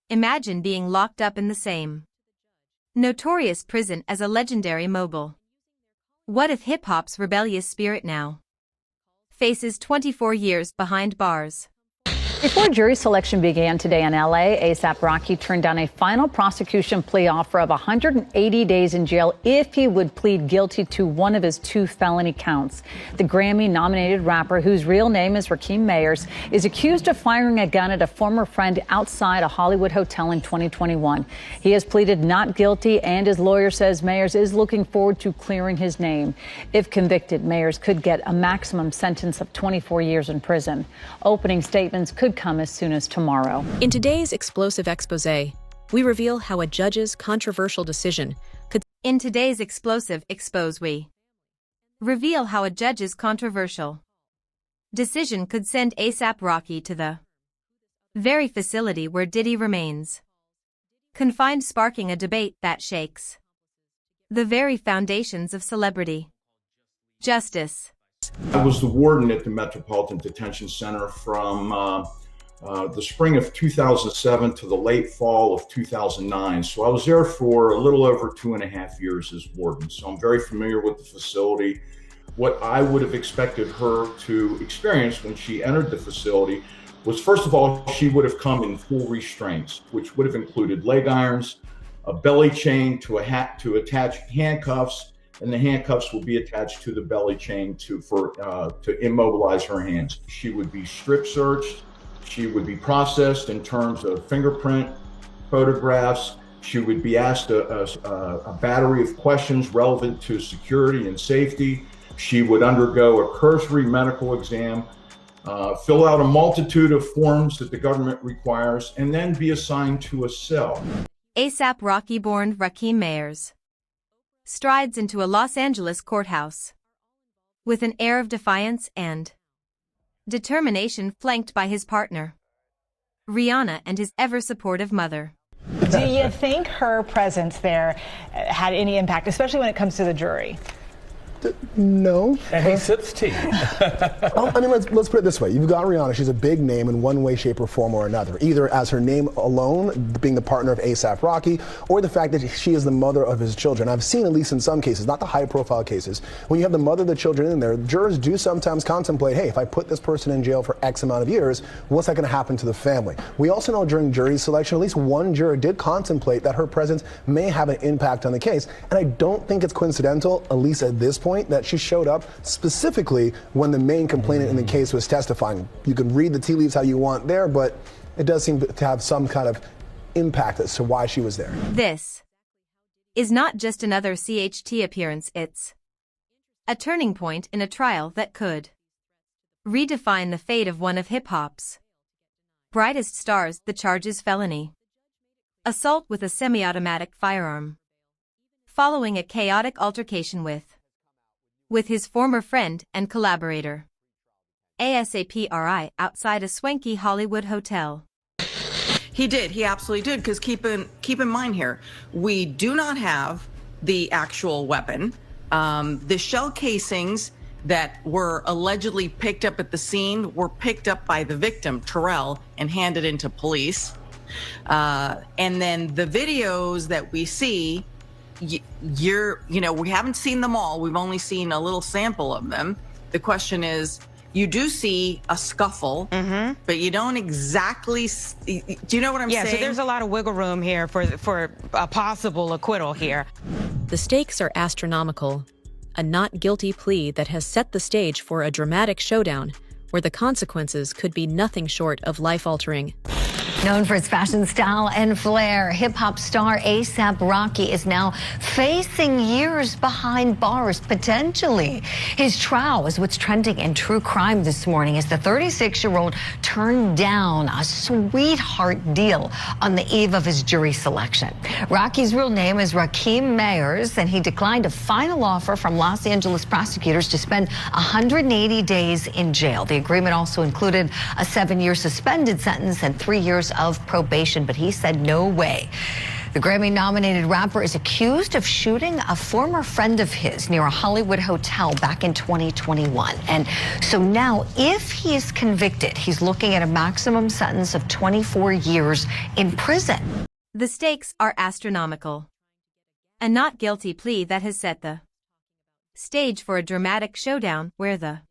Imagine being locked up in the same notorious prison as a legendary mogul. What if hip-hop's rebellious spirit now faces 24 years behind bars? Before jury selection began today in L.A., A$AP Rocky turned down a final prosecution plea offer of 180 days in jail if he would plead guilty to one of his 2 felony counts. The Grammy-nominated rapper, whose real name is Rakim Mayers, is accused of firing a gun at a former friend outside a Hollywood hotel in 2021. He has pleaded not guilty, and his lawyer says Mayers is looking forward to clearing his name. If convicted, Mayers could get a maximum sentence of 24 years in prison. Opening statements could come as soon as tomorrow. In today's explosive expose, we reveal how a judge's controversial decision could... In today's explosive expose, we reveal how a judge's controversial decision could send A$AP Rocky to the very facility where Diddy remains confined, sparking a debate that shakes the very foundations of celebrity justice. I was the warden at the Metropolitan Detention Center from the spring of 2007 to the late fall of 2009. So I was there for a little over 2.5 years as warden. So I'm very familiar with the facility. What I would have expected her to experience when she entered the facility was, first of all, she would have come in full restraints, which would have included leg irons, a belly chain to attach handcuffs, and the handcuffs will be attached to the belly chain to immobilize her hands. She would be strip searched. She would be processed in terms of fingerprint, photographs. She would be asked a battery of questions relevant to security and safety. She would undergo a cursory medical exam, fill out a multitude of forms that the government requires, and then be assigned to a cell. A$AP Rocky-born Rakim Mayers strides into a Los Angeles courthouse with an air of defiance and determination, flanked by his partner, Rihanna, and his ever-supportive mother. Do you think her presence there had any impact, especially when it comes to the jury? No. And he sips tea. Well, I mean, let's put it this way. You've got Rihanna. She's a big name in one way, shape, or form or another, either as her name alone, being the partner of A$AP Rocky, or the fact that she is the mother of his children. I've seen, at least in some cases, not the high-profile cases, when you have the mother of the children in there, jurors do sometimes contemplate, hey, if I put this person in jail for X amount of years, what's that going to happen to the family? We also know during jury selection, at least one juror did contemplate that her presence may have an impact on the case. And I don't think it's coincidental, at least at this point, that she showed up specifically when the main complainant in the case was testifying. You can read the tea leaves how you want there, but it does seem to have some kind of impact as to why she was there. This is not just another CHT appearance, it's a turning point in a trial that could redefine the fate of one of hip-hop's brightest stars. The charge is felony assault with a semi-automatic firearm, following a chaotic altercation with his former friend and collaborator, A$AP Rocky, outside a swanky Hollywood hotel. He did. He absolutely did. Because keep in mind here, we do not have the actual weapon. The shell casings that were allegedly picked up at the scene were picked up by the victim, Terrell, and handed into police. And then the videos that we see, we haven't seen them all. We've only seen a little sample of them. The question is, you do see a scuffle, but you don't exactly, do you know what I'm saying? Yeah, so there's a lot of wiggle room here for a possible acquittal here. The stakes are astronomical. A not guilty plea that has set the stage for a dramatic showdown where the consequences could be nothing short of life-altering. Known for its fashion style and flair, hip-hop star A$AP Rocky is now facing years behind bars, potentially. His trial is what's trending in true crime this morning as the 36-year-old turned down a sweetheart deal on the eve of his jury selection. Rocky's real name is Rakim Mayers, and he declined a final offer from Los Angeles prosecutors to spend 180 days in jail. The agreement also included a 7-year suspended sentence and 3 years of probation, but he said no way. The Grammy-nominated rapper is accused of shooting a former friend of his near a Hollywood hotel back in 2021. And so now, if he is convicted, he's looking at a maximum sentence of 24 years in prison. The stakes are astronomical. A not guilty plea that has set the stage for a dramatic showdown where the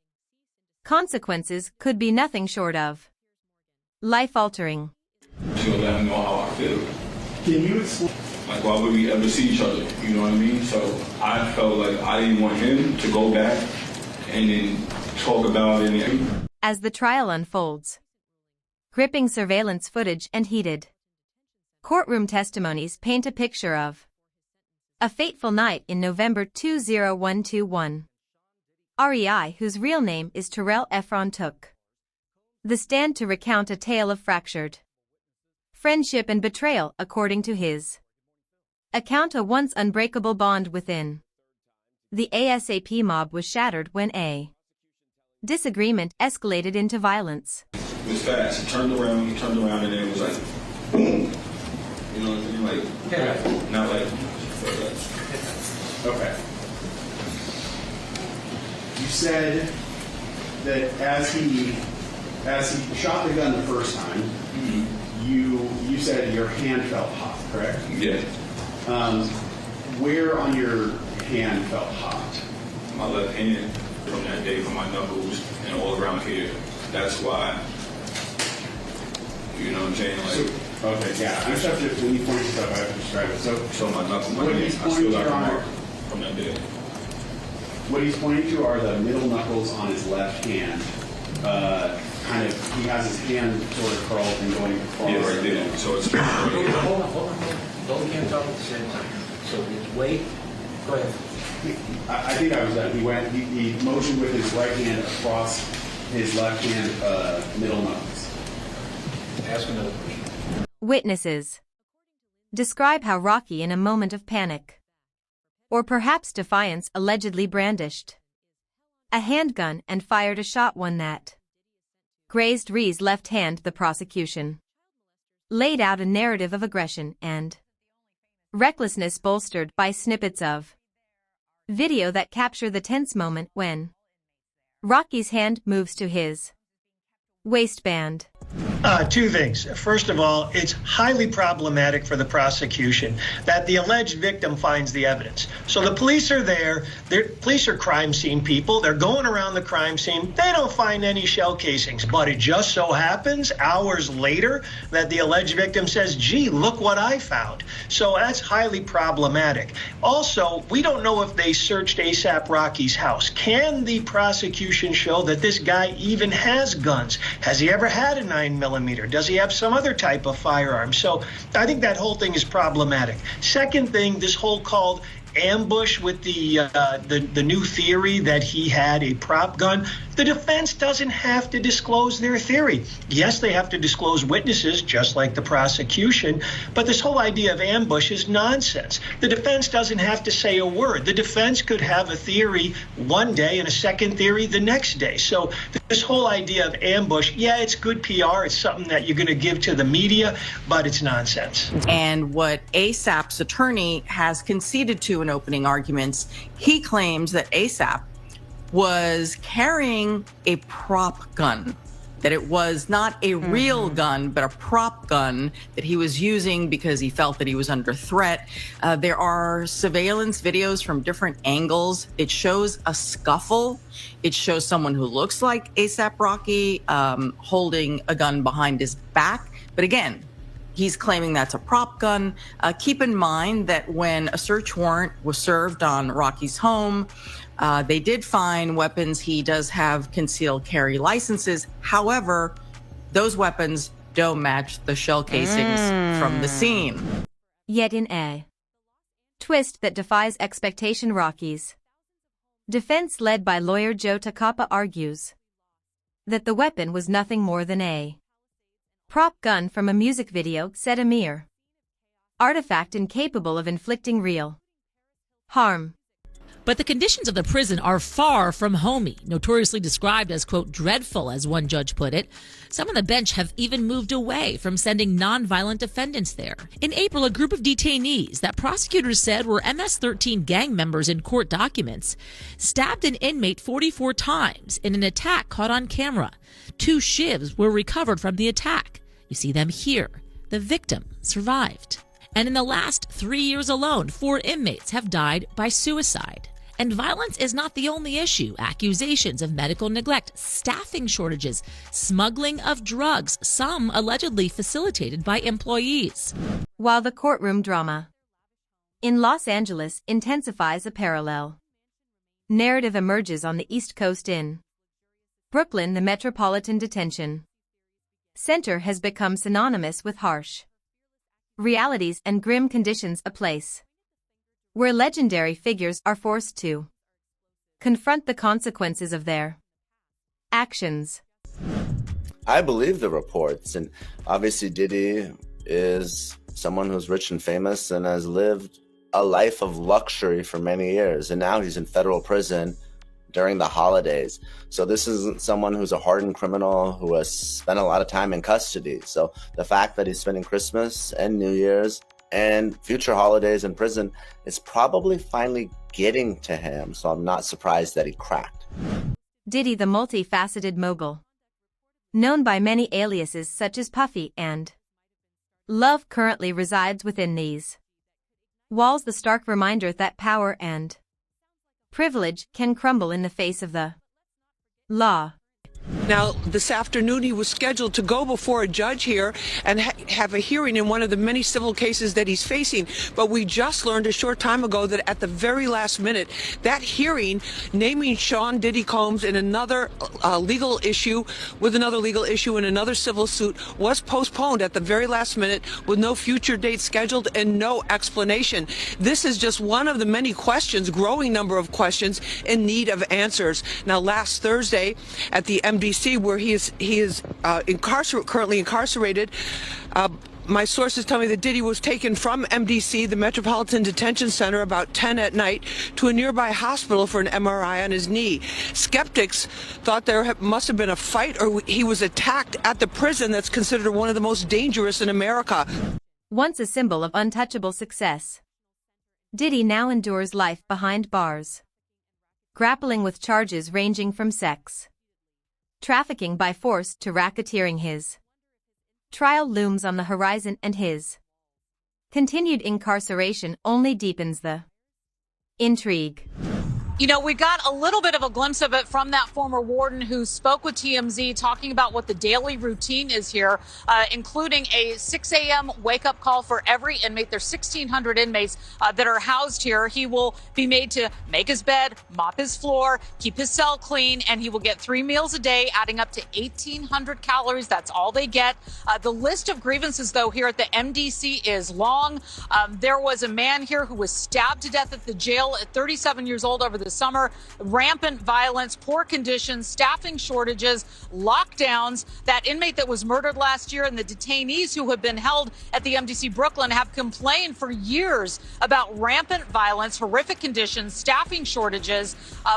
consequences could be nothing short of life-altering. She'll let him know how I feel. Can you explain? Like, why would we ever see each other? You know what I mean? So I felt like I didn't want him to go back and then talk about it. As the trial unfolds, gripping surveillance footage and heated courtroom testimonies paint a picture of a fateful night in November 2021. REI, whose real name is Terrell Efron, took the stand to recount a tale of fractured friendship and betrayal. According to his account, a once unbreakable bond within the ASAP mob was shattered when a disagreement escalated into violence. It was fast. He turned around, and then it was like, boom. You know what I mean? Like, yeah. Not like, okay. You said that as he shot the gun the first time, you said your hand felt hot, correct? Yeah. Where on your hand felt hot? My left hand from that day, from my knuckles and all around here. That's why. You know what I'm saying? Like, okay, yeah. I just have to, when you point yourself, I have to describe it. So my knuckles, my what hand, he's I pointing still got to the mark from that day. What he's pointing to are the middle knuckles on his left hand. Kind of, he has his hand sort of curled and going across. Yeah, right there. So it's hold on. Both can't talk at the same time. So wait. Go ahead. I think I was done. He motioned with his right hand across his left hand middle knuckles. Ask another question. Witnesses describe how Rocky, in a moment of panic or perhaps defiance, allegedly brandished a handgun and fired a shot, one that grazed Ree's left hand. The prosecution laid out a narrative of aggression and recklessness, bolstered by snippets of video that capture the tense moment when Rocky's hand moves to his waistband. Two things. First of all, it's highly problematic for the prosecution that the alleged victim finds the evidence. So the police are there. Police are crime scene people. They're going around the crime scene. They don't find any shell casings. But it just so happens, hours later, that the alleged victim says, gee, look what I found. So that's highly problematic. Also, we don't know if they searched A$AP Rocky's house. Can the prosecution show that this guy even has guns? Has he ever had a 9mm? Does he have some other type of firearm? So I think that whole thing is problematic. Second thing, this whole called ambush with the new theory that he had a prop gun. The defense doesn't have to disclose their theory. Yes, they have to disclose witnesses, just like the prosecution, but this whole idea of ambush is nonsense. The defense doesn't have to say a word. The defense could have a theory one day and a second theory the next day. So this whole idea of ambush, yeah, it's good PR. It's something that you're going to give to the media, but it's nonsense. And what A$AP's attorney has conceded to in opening arguments, he claims that A$AP was carrying a prop gun, that it was not a real gun, but a prop gun that he was using because he felt that he was under threat. There are surveillance videos from different angles. It shows a scuffle. It shows someone who looks like A$AP Rocky holding a gun behind his back. But again, he's claiming that's a prop gun. Keep in mind that when a search warrant was served on Rocky's home, they did find weapons. He does have concealed carry licenses. However, those weapons don't match the shell casings from the scene. Yet in a twist that defies expectation, Rocky's defense, led by lawyer Joe Takapa, argues that the weapon was nothing more than a prop gun from a music video, said, a mere artifact incapable of inflicting real harm. But the conditions of the prison are far from homey, notoriously described as, quote, dreadful, as one judge put it. Some on the bench have even moved away from sending nonviolent defendants there. In April, a group of detainees that prosecutors said were MS-13 gang members in court documents stabbed an inmate 44 times in an attack caught on camera. 2 shivs were recovered from the attack. You see them here. The victim survived. And in the last 3 years alone, 4 inmates have died by suicide. And violence is not the only issue. Accusations of medical neglect, staffing shortages, smuggling of drugs, some allegedly facilitated by employees. While the courtroom drama in Los Angeles intensifies, a parallel narrative emerges on the East Coast. In Brooklyn, the Metropolitan Detention Center has become synonymous with harsh realities and grim conditions, a place where legendary figures are forced to confront the consequences of their actions. I believe the reports, and obviously Diddy is someone who's rich and famous and has lived a life of luxury for many years, and now he's in federal prison during the holidays. So this isn't someone who's a hardened criminal who has spent a lot of time in custody. So the fact that he's spending Christmas and New Year's and future holidays in prison is probably finally getting to him. So I'm not surprised that he cracked. Diddy, the multifaceted mogul, known by many aliases such as Puffy and Love, currently resides within these walls, the stark reminder that power and privilege can crumble in the face of the law. Now, this afternoon, he was scheduled to go before a judge here and have a hearing in one of the many civil cases that he's facing. But we just learned a short time ago that at the very last minute, that hearing naming Sean Diddy Combs in another legal issue in another civil suit was postponed at the very last minute with no future date scheduled and no explanation. This is just one of the many questions, growing number of questions in need of answers. Now, last Thursday at the MDC, where he is currently incarcerated, my sources tell me that Diddy was taken from MDC, the Metropolitan Detention Center, about 10 at night to a nearby hospital for an MRI on his knee. Skeptics thought there must have been a fight or he was attacked at the prison that's considered one of the most dangerous in America. Once a symbol of untouchable success, Diddy now endures life behind bars, grappling with charges ranging from sex trafficking by force to racketeering. His trial looms on the horizon, and his continued incarceration only deepens the intrigue. You know, we got a little bit of a glimpse of it from that former warden who spoke with TMZ, talking about what the daily routine is here, including a 6 a.m. wake-up call for every inmate. There's 1,600 inmates that are housed here. He will be made to make his bed, mop his floor, keep his cell clean, and he will get 3 meals a day, adding up to 1,800 calories. That's all they get. The list of grievances, though, here at the MDC is long. There was a man here who was stabbed to death at the jail at 37 years old over the summer. Rampant violence, poor conditions, staffing shortages, lockdowns. That inmate that was murdered last year and the detainees who have been held at the MDC Brooklyn have complained for years about rampant violence, horrific conditions, staffing shortages,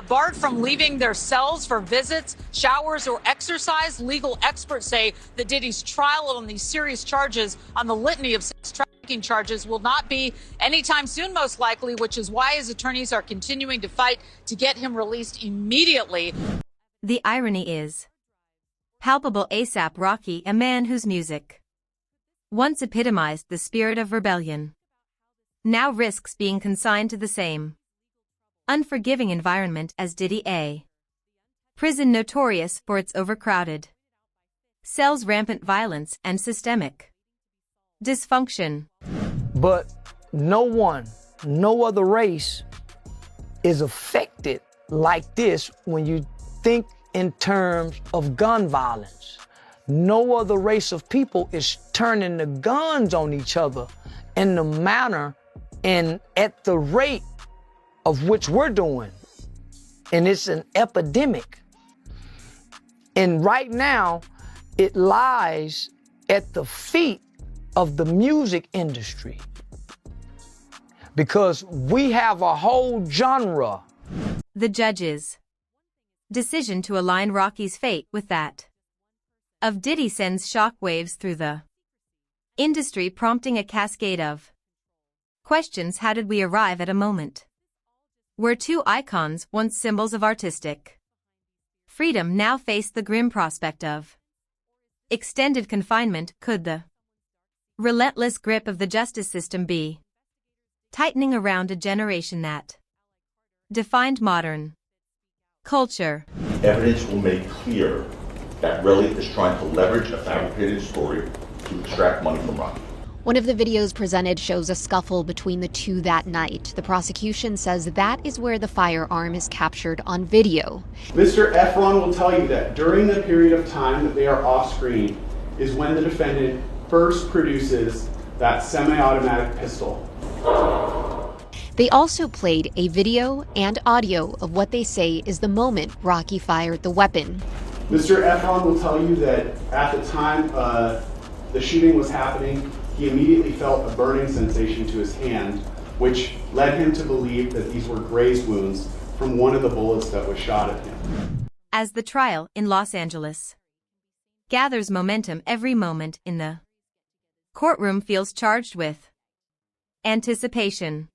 barred from leaving their cells for visits, showers, or exercise. Legal experts say that Diddy's trial on these serious charges on the litany of sex trafficking charges will not be anytime soon, most likely, which is why his attorneys are continuing to fight to get him released immediately. The irony is palpable. A$AP Rocky, a man whose music once epitomized the spirit of rebellion, now risks being consigned to the same unforgiving environment as Diddy. A prison notorious for its overcrowded cells, rampant violence, and systemic dysfunction. But no other race is affected like this when you think in terms of gun violence. No other race of people is turning the guns on each other in the manner and at the rate of which we're doing. And it's an epidemic. And right now, it lies at the feet of the music industry, because we have a whole genre The judge's decision to align Rocky's fate with that of Diddy sends shockwaves through the industry, prompting a cascade of questions. How did we arrive at a moment where two icons, once symbols of artistic freedom, now face the grim prospect of extended confinement? Could the relentless grip of the justice system be tightening around a generation that defined modern culture? Evidence will make clear that Relly is trying to leverage a fabricated story to extract money from Rocky. One of the videos presented shows a scuffle between the two that night. The prosecution says that is where the firearm is captured on video. Mr. Efron will tell you that during the period of time that they are off screen is when the defendant first produces that semi-automatic pistol. They also played a video and audio of what they say is the moment Rocky fired the weapon. Mr. Efron will tell you that at the time the shooting was happening, he immediately felt a burning sensation to his hand, which led him to believe that these were graze wounds from one of the bullets that was shot at him. As the trial in Los Angeles gathers momentum, every moment in the courtroom feels charged with anticipation.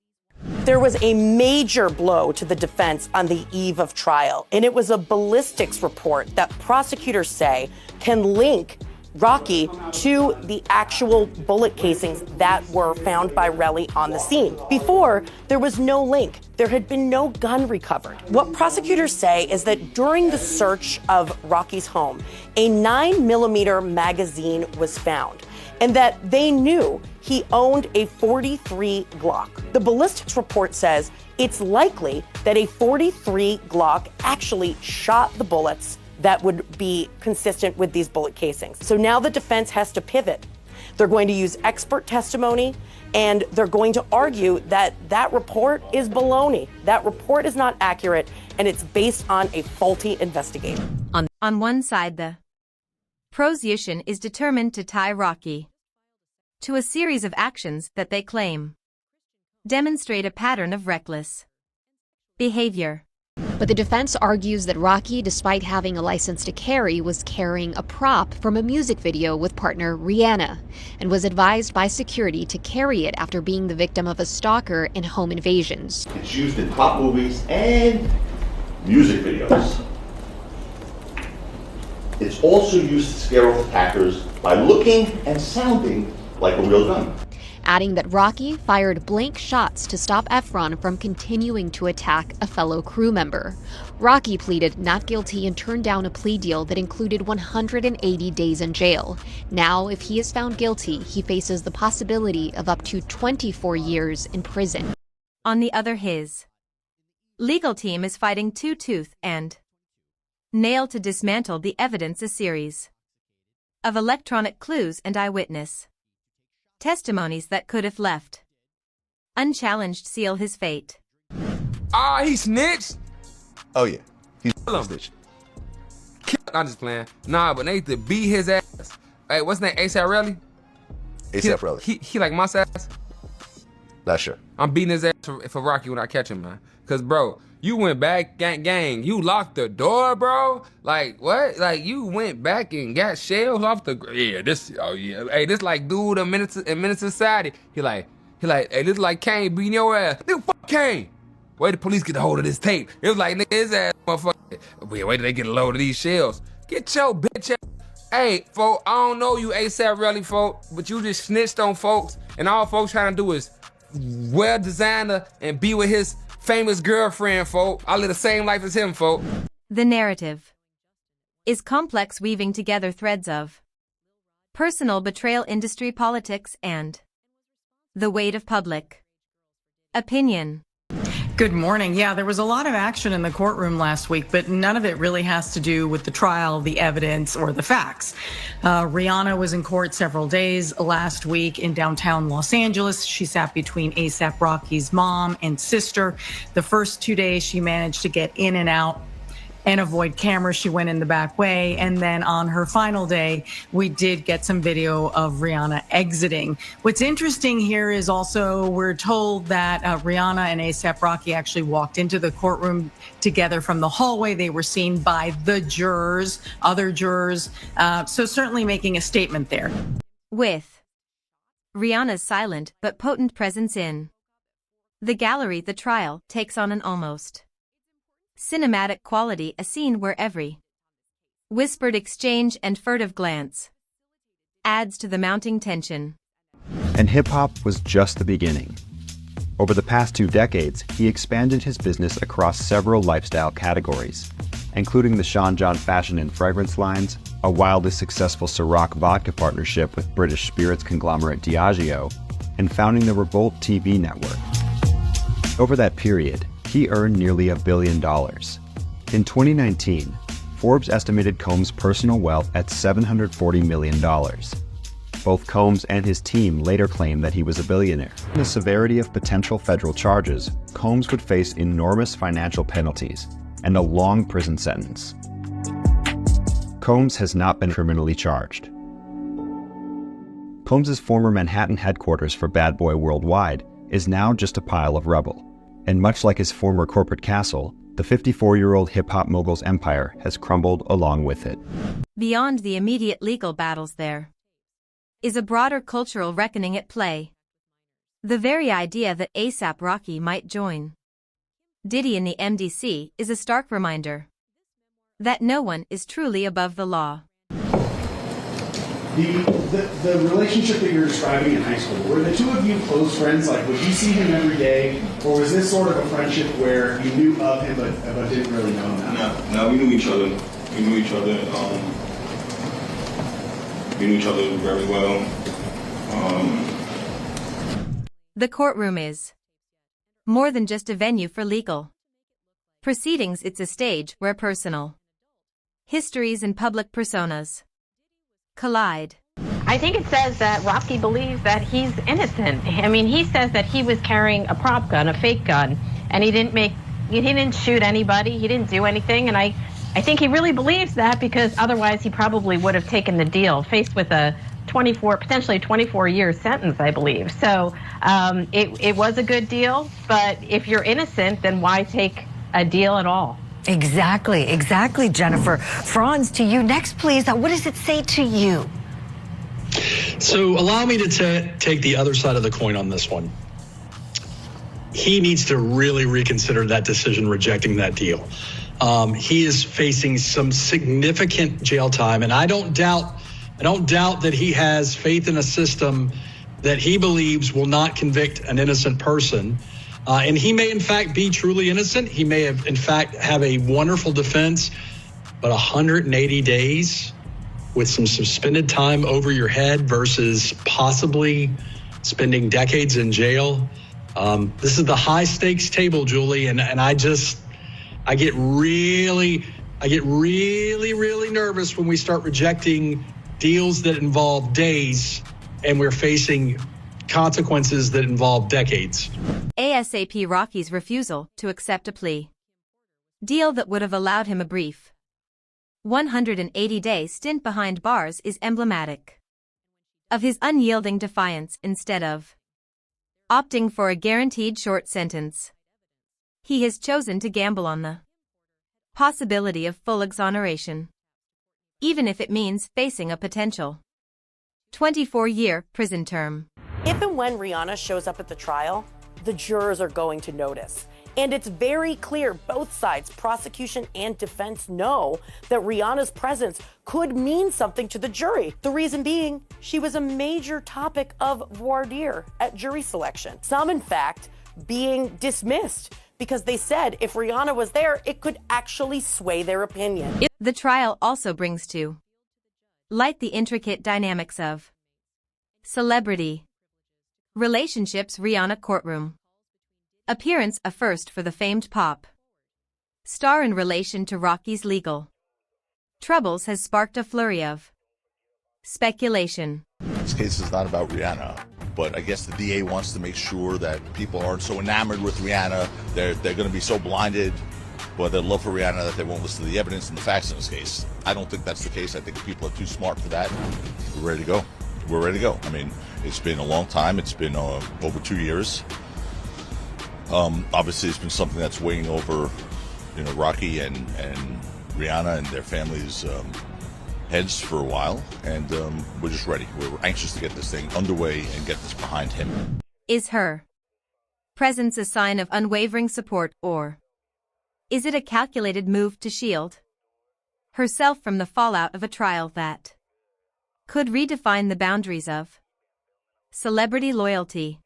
There was a major blow to the defense on the eve of trial, and it was a ballistics report that prosecutors say can link Rocky to the actual bullet casings that were found by Relly on the scene. Before, there was no link. There had been no gun recovered. What prosecutors say is that during the search of Rocky's home, a 9mm magazine was found, and that they knew he owned a .43 Glock. The ballistics report says it's likely that a .43 Glock actually shot the bullets that would be consistent with these bullet casings. So now the defense has to pivot. They're going to use expert testimony, and they're going to argue that that report is baloney. That report is not accurate, and it's based on a faulty investigation. On one side, the prosecution is determined to tie Rocky to a series of actions that they claim demonstrate a pattern of reckless behavior. But the defense argues that Rocky, despite having a license to carry, was carrying a prop from a music video with partner Rihanna, and was advised by security to carry it after being the victim of a stalker and home invasions. It's used in pop movies and music videos. It's also used to scare off attackers by looking and sounding like a real gun. Adding that Rocky fired blank shots to stop Efron from continuing to attack a fellow crew member. Rocky pleaded not guilty and turned down a plea deal that included 180 days in jail. Now, if he is found guilty, he faces the possibility of up to 24 years in prison. On the other, his legal team is fighting tooth and nail to dismantle the evidence. A series of electronic clues and eyewitness testimonies that could, if left unchallenged, seal his fate. He snitched? Oh yeah, he's snitched. I'm just playing. Nah, but they need to beat his ass. Hey, what's his name? A$AP Relly? A$AP Relly. He like my ass? Not sure. I'm beating his ass for Rocky when I catch him, man. Cause bro, you went back, gang, you locked the door, bro. Like, what? Like, you went back and got shells off the, hey, this like dude in Menace Society. He like, hey, this like Kane beating your ass. Nigga, fuck Kane. Wait till the police get a hold of this tape. It was like, nigga, his ass, motherfucker. Wait till they get a load of these shells. Get your bitch ass. Hey, folk, I don't know you A$AP Relly, folk, but you just snitched on folks, and all folks trying to do is wear designer and be with his famous girlfriend, folk. I live the same life as him, folk. The narrative is complex, weaving together threads of personal betrayal, industry politics, and the weight of public opinion. Good morning. Yeah, there was a lot of action in the courtroom last week, but none of it really has to do with the trial, the evidence, or the facts. Rihanna was in court several days last week in downtown Los Angeles. She sat between A$AP Rocky's mom and sister. The first 2 days, she managed to get in and out. and avoid cameras. She went in the back way. And then on her final day, we did get some video of Rihanna exiting. What's interesting here is also we're told that Rihanna and A$AP Rocky actually walked into the courtroom together from the hallway. They were seen by the jurors, other jurors. So certainly making a statement there. With Rihanna's silent but potent presence in the gallery, the trial takes on an almost cinematic quality, a scene where every whispered exchange and furtive glance adds to the mounting tension. And hip-hop was just the beginning. Over the past 2 decades, he expanded his business across several lifestyle categories, including the Sean John fashion and fragrance lines, a wildly successful Ciroc vodka partnership with British spirits conglomerate Diageo, and founding the Revolt TV network. Over that period, he earned nearly $1 billion. In 2019, Forbes estimated Combs' personal wealth at $740 million. Both Combs and his team later claimed that he was a billionaire. Given the severity of potential federal charges, Combs would face enormous financial penalties and a long prison sentence. Combs has not been criminally charged. Combs' former Manhattan headquarters for Bad Boy Worldwide is now just a pile of rubble. And much like his former corporate castle, the 54-year-old hip-hop mogul's empire has crumbled along with it. Beyond the immediate legal battles, there is a broader cultural reckoning at play. The very idea that A$AP Rocky might join Diddy in the MDC is a stark reminder that no one is truly above the law. The relationship that you're describing in high school, were the two of you close friends? Like, would you see him every day? Or was this sort of a friendship where you knew of him but didn't really know him? No, we knew each other. We knew each other. We knew each other very well. The courtroom is more than just a venue for legal proceedings. It's a stage where personal histories and public personas collide. I think it says that Rocky believes that he's innocent. I mean, he says that he was carrying a prop gun, a fake gun, and he didn't shoot anybody, he didn't do anything, and I think he really believes that, because otherwise he probably would have taken the deal, faced with a potentially 24-year sentence, I believe. So it was a good deal, but if you're innocent, then why take a deal at all? Exactly, Jennifer. Franz, to you next, please. What does it say to you? So allow me to take the other side of the coin on this one. He needs to really reconsider that decision, rejecting that deal. He is facing some significant jail time, and I don't doubt that he has faith in a system that he believes will not convict an innocent person. And he may, in fact, be truly innocent. He may have, in fact, have a wonderful defense, but 180 days with some suspended time over your head versus possibly spending decades in jail. This is the high stakes table, Julie, and I get really nervous when we start rejecting deals that involve days and we're facing consequences that involve decades. A$AP Rocky's refusal to accept a plea deal that would have allowed him a brief 180-day stint behind bars is emblematic of his unyielding defiance. Instead of opting for a guaranteed short sentence, he has chosen to gamble on the possibility of full exoneration, even if it means facing a potential 24-year prison term. If and when Rihanna shows up at the trial, the jurors are going to notice. And it's very clear both sides, prosecution and defense, know that Rihanna's presence could mean something to the jury. The reason being, she was a major topic of voir dire at jury selection. Some, in fact, being dismissed because they said if Rihanna was there, it could actually sway their opinion. The trial also brings to light the intricate dynamics of celebrity relationships. Rihanna courtroom appearance, a first for the famed pop star in relation to Rocky's legal troubles, has sparked a flurry of speculation. This case is not about Rihanna, but I guess the DA wants to make sure that people aren't so enamored with Rihanna. They're going to be so blinded But I'd love for Rihanna that they won't listen to the evidence and the facts in this case. I don't think that's the case. I think people are too smart for that. We're ready to go. We're ready to go. I mean, it's been a long time. It's been over 2 years. Obviously, it's been something that's weighing over, Rocky and Rihanna and their families' heads for a while. And we're just ready. We're anxious to get this thing underway and get this behind him. Is her presence a sign of unwavering support, or is it a calculated move to shield herself from the fallout of a trial that could redefine the boundaries of celebrity loyalty?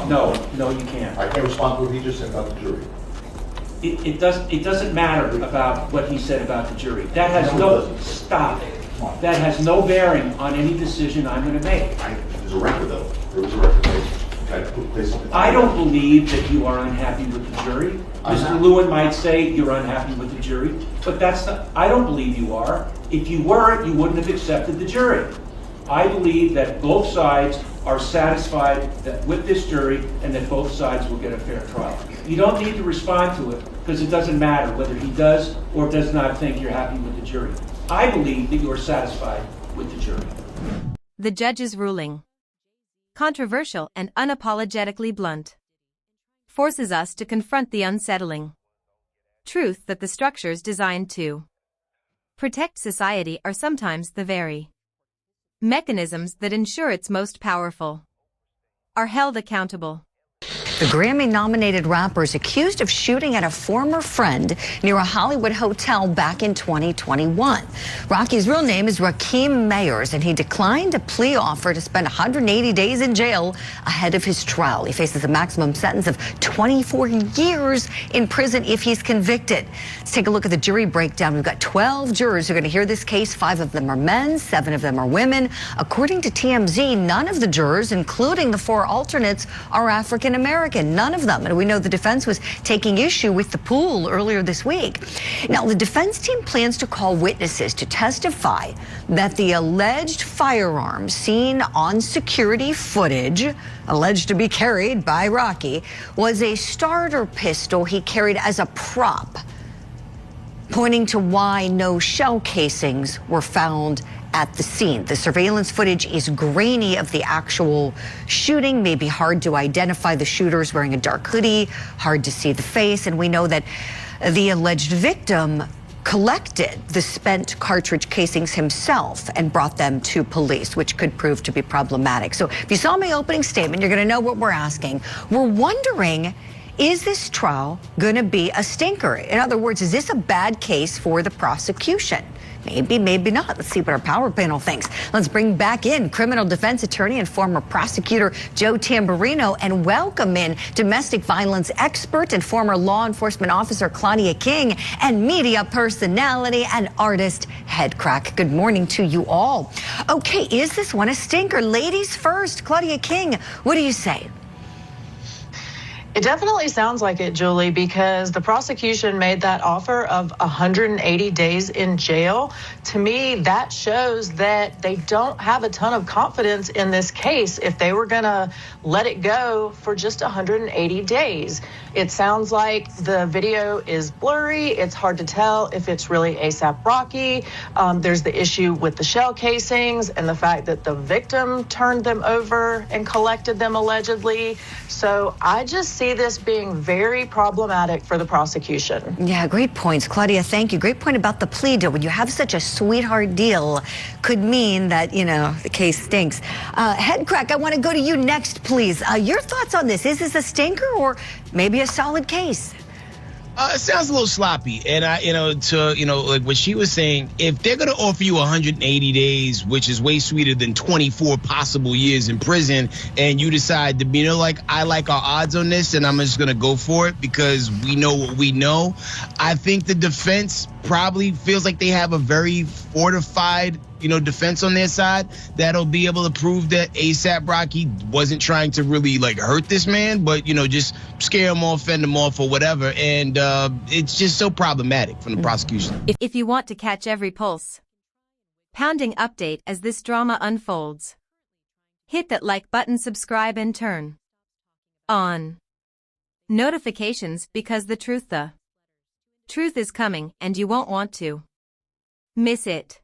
No, you can't. I can't respond to what he just said about the jury. It doesn't matter about what he said about the jury. That has That has no bearing on any decision I'm going to make. There's a record, though. There was a record. I don't believe that you are unhappy with the jury. Mr. Lewin might say you're unhappy with the jury, but I don't believe you are. If you were, you wouldn't have accepted the jury. I believe that both sides are satisfied with this jury and that both sides will get a fair trial. You don't need to respond to it because it doesn't matter whether he does or does not think you're happy with the jury. I believe that you are satisfied with the jury. The judge's ruling, controversial and unapologetically blunt, forces us to confront the unsettling truth that the structures designed to protect society are sometimes the very mechanisms that ensure its most powerful are held accountable. The Grammy-nominated rapper is accused of shooting at a former friend near a Hollywood hotel back in 2021. Rocky's real name is Rakeem Mayers, and he declined a plea offer to spend 180 days in jail ahead of his trial. He faces a maximum sentence of 24 years in prison if he's convicted. Let's take a look at the jury breakdown. We've got 12 jurors who are going to hear this case. 5 of them are men, 7 of them are women. According to TMZ, none of the jurors, including the 4 alternates, are African American. None of them. And we know the defense was taking issue with the pool earlier this week. Now, the defense team plans to call witnesses to testify that the alleged firearm seen on security footage, alleged to be carried by Rocky, was a starter pistol he carried as a prop, pointing to why no shell casings were found at the scene. The surveillance footage is grainy of the actual shooting, maybe hard to identify the shooters wearing a dark hoodie, hard to see the face, and we know that the alleged victim collected the spent cartridge casings himself and brought them to police, which could prove to be problematic. So if you saw my opening statement, you're going to know what we're asking. We're wondering, is this trial going to be a stinker? In other words, is this a bad case for the prosecution? Maybe, maybe not. Let's see what our power panel thinks. Let's bring back in criminal defense attorney and former prosecutor Joe Tamburino and welcome in domestic violence expert and former law enforcement officer Claudia King and media personality and artist Headcrack. Good morning to you all. Okay, is this one a stinker? Ladies first, Claudia King, what do you say? It definitely sounds like it, Julie, because the prosecution made that offer of 180 days in jail. To me, that shows that they don't have a ton of confidence in this case if they were going to let it go for just 180 days. It sounds like the video is blurry. It's hard to tell if it's really ASAP Rocky. There's the issue with the shell casings and the fact that the victim turned them over and collected them allegedly. So I just see this being very problematic for the prosecution. Yeah, great points. Claudia, thank you. Great point about the plea deal. When you have such a sweetheart deal, could mean that, the case stinks. Headcrack, I want to go to you next, please. Your thoughts on this? Is this a stinker or maybe a solid case? It sounds a little sloppy. And like what she was saying, if they're going to offer you 180 days, which is way sweeter than 24 possible years in prison, and you decide to, I like our odds on this and I'm just going to go for it because we know what we know, I think the defense probably feels like they have a very fortified defense on their side that'll be able to prove that ASAP Rocky wasn't trying to really hurt this man, but just scare him off, fend him off or whatever. And it's just so problematic from the prosecution. If you want to catch every pulse pounding update as this drama unfolds, hit that like button, subscribe and turn on notifications because the truth, the Truth is coming and you won't want to miss it.